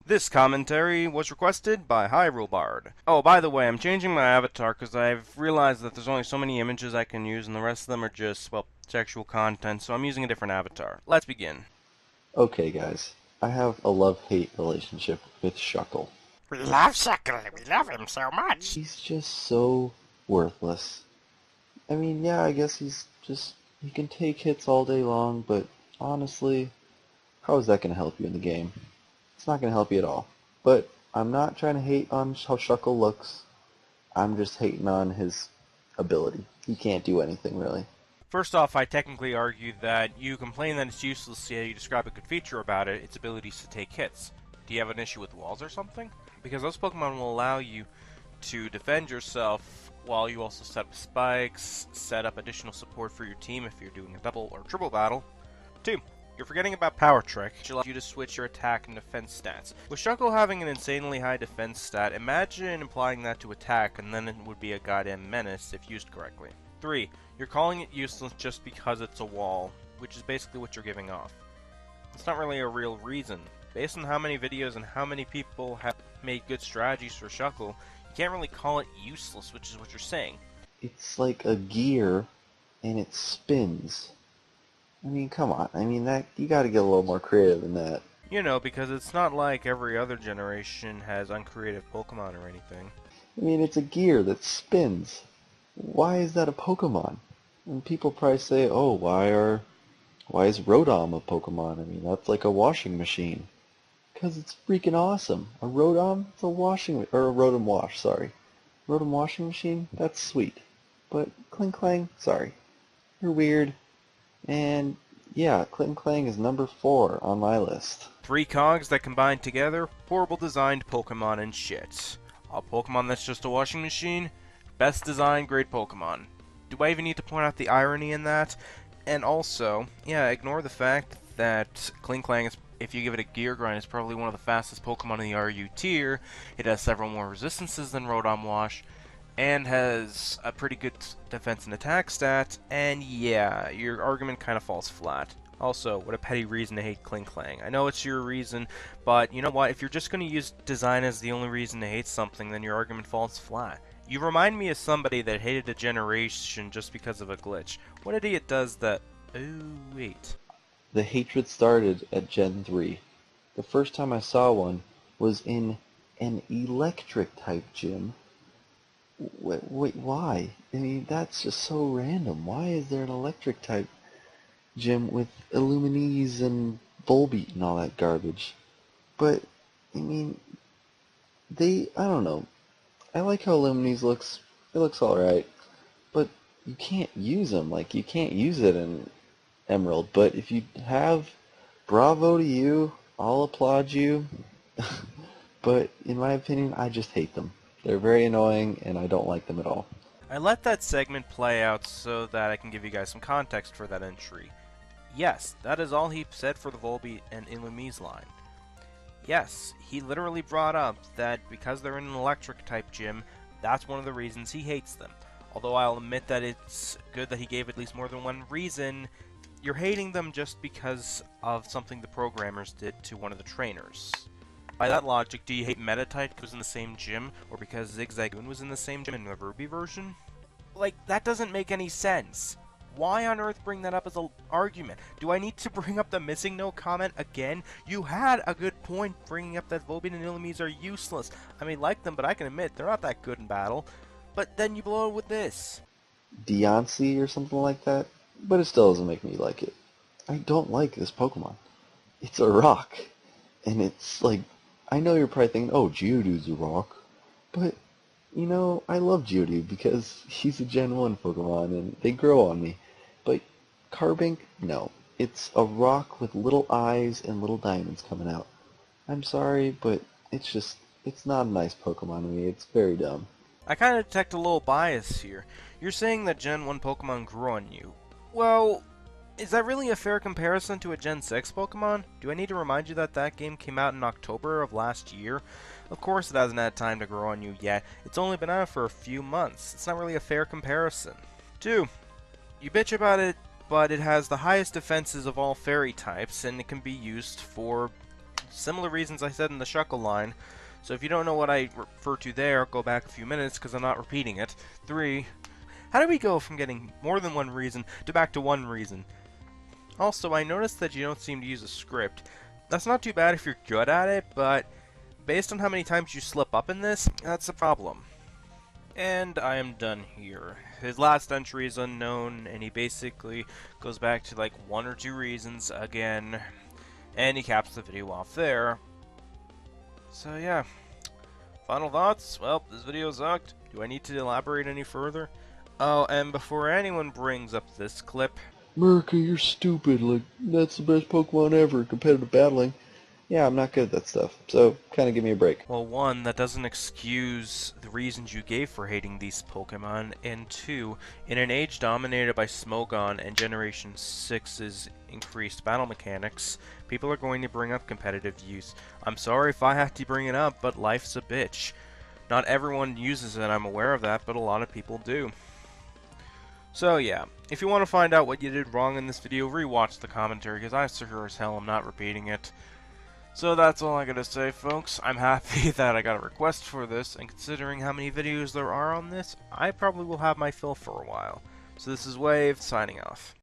This commentary was requested by TheHyruleBard. Oh, by the way, I'm changing my avatar because I've realized that there's only so many images I can use and the rest of them are just, well, sexual content, so I'm using a different avatar. Let's begin. Okay, guys, I have a love-hate relationship with Shuckle. We love Shuckle. We love him so much. He's just so worthless. I mean, yeah, I guess he can take hits all day long, but honestly, how is that going to help you in the game? It's not going to help you at all. But I'm not trying to hate on how Shuckle looks. I'm just hating on his ability. He can't do anything, really. First off, I technically argue that you complain that it's useless, yet you describe a good feature about it, its abilities to take hits. Do you have an issue with walls or something? Because those Pokemon will allow you to defend yourself while you also set up spikes, set up additional support for your team if you're doing a double or triple battle. 2. You're forgetting about Power Trick, which allows you to switch your attack and defense stats. With Shuckle having an insanely high defense stat, imagine applying that to attack and then it would be a goddamn menace if used correctly. 3. You're calling it useless just because it's a wall, which is basically what you're giving off. It's not really a real reason. Based on how many videos and how many people have made good strategies for Shuckle, you can't really call it useless, which is what you're saying. It's like a gear, and it spins. I mean, come on. I mean, that you got to get a little more creative than that. You know, because it's not like every other generation has uncreative Pokemon or anything. I mean, it's a gear that spins. Why is that a Pokemon? And people probably say, oh, why is Rotom a Pokemon? I mean, that's like a washing machine. Because it's freaking awesome. A Rotom, it's a Rotom Wash, sorry. Rotom washing machine, that's sweet. But Kling Clang, sorry. You're weird. And yeah, Kling Clang is number 4 on my list. 3 cogs that combine together, horrible designed Pokemon and shit. A Pokemon that's just a washing machine? Best designed, great Pokemon. Do I even need to point out the irony in that? And also, yeah, ignore the fact that Kling Clang, if you give it a gear grind, is probably one of the fastest Pokemon in the RU tier. It has several more resistances than Rotom Wash, and has a pretty good defense and attack stat, and yeah, your argument kind of falls flat. Also, what a petty reason to hate Kling Clang. I know it's your reason, but you know what, if you're just going to use design as the only reason to hate something, then your argument falls flat. You remind me of somebody that hated a generation just because of a glitch. What idiot does that? Oh, wait. The hatred started at Gen 3. The first time I saw one was in an electric type gym. Wait, why? I mean, that's just so random. Why is there an electric type gym with Illuminese and Volbeat and all that garbage? But, I mean, I don't know. I like how Illuminese looks. It looks alright. But you can't use them. Like, you can't use it in Emerald. But if you have, bravo to you. I'll applaud you. But, in my opinion, I just hate them. They're very annoying, and I don't like them at all. I let that segment play out so that I can give you guys some context for that entry. Yes, that is all he said for the Volbeat and Illumise line. Yes, he literally brought up that because they're in an electric-type gym, that's one of the reasons he hates them. Although I'll admit that it's good that he gave at least more than one reason, you're hating them just because of something the programmers did to one of the trainers. By that logic, do you hate Metatite because it was in the same gym, or because Zigzagoon was in the same gym in the Ruby version? Like, that doesn't make any sense. Why on earth bring that up as an argument? Do I need to bring up the missing no comment again? You had a good point bringing up that Volbeat and Illumise are useless. I may like them, but I can admit, they're not that good in battle. But then you blow it with this. Deoncé or something like that? But it still doesn't make me like it. I don't like this Pokemon. It's a rock. And it's like, I know you're probably thinking, oh, Geodude's a rock. But, you know, I love Geodude because he's a Gen 1 Pokemon and they grow on me. But Carbink, no. It's a rock with little eyes and little diamonds coming out. I'm sorry, but it's not a nice Pokemon to me. It's very dumb. I kind of detect a little bias here. You're saying that Gen 1 Pokemon grew on you. Well, is that really a fair comparison to a Gen 6 Pokemon? Do I need to remind you that that game came out in October of last year? Of course it hasn't had time to grow on you yet. It's only been out for a few months. It's not really a fair comparison. 2. You bitch about it, but it has the highest defenses of all fairy types, and it can be used for Similar reasons I said in the Shuckle line. So if you don't know what I refer to there, go back a few minutes because I'm not repeating it. 3. How do we go from getting more than one reason to back to one reason? Also, I noticed that you don't seem to use a script. That's not too bad if you're good at it, but based on how many times you slip up in this, that's a problem. And I am done here. His last entry is unknown, and he basically goes back to like 1 or 2 reasons again, and he caps the video off there. So yeah, final thoughts? Well, this video sucked. Do I need to elaborate any further? Oh, and before anyone brings up this clip... Murican, you're stupid. Like, that's the best Pokemon ever, competitive battling. Yeah, I'm not good at that stuff, so kind of give me a break. Well, 1, that doesn't excuse the reasons you gave for hating these Pokemon, and 2, in an age dominated by Smogon and Generation 6's increased battle mechanics, people are going to bring up competitive use. I'm sorry if I have to bring it up, but life's a bitch. Not everyone uses it, I'm aware of that, but a lot of people do. So yeah, if you want to find out what you did wrong in this video, rewatch the commentary, because I sure as hell am not repeating it. So that's all I gotta say, folks. I'm happy that I got a request for this, and considering how many videos there are on this, I probably will have my fill for a while. So this is Wave, signing off.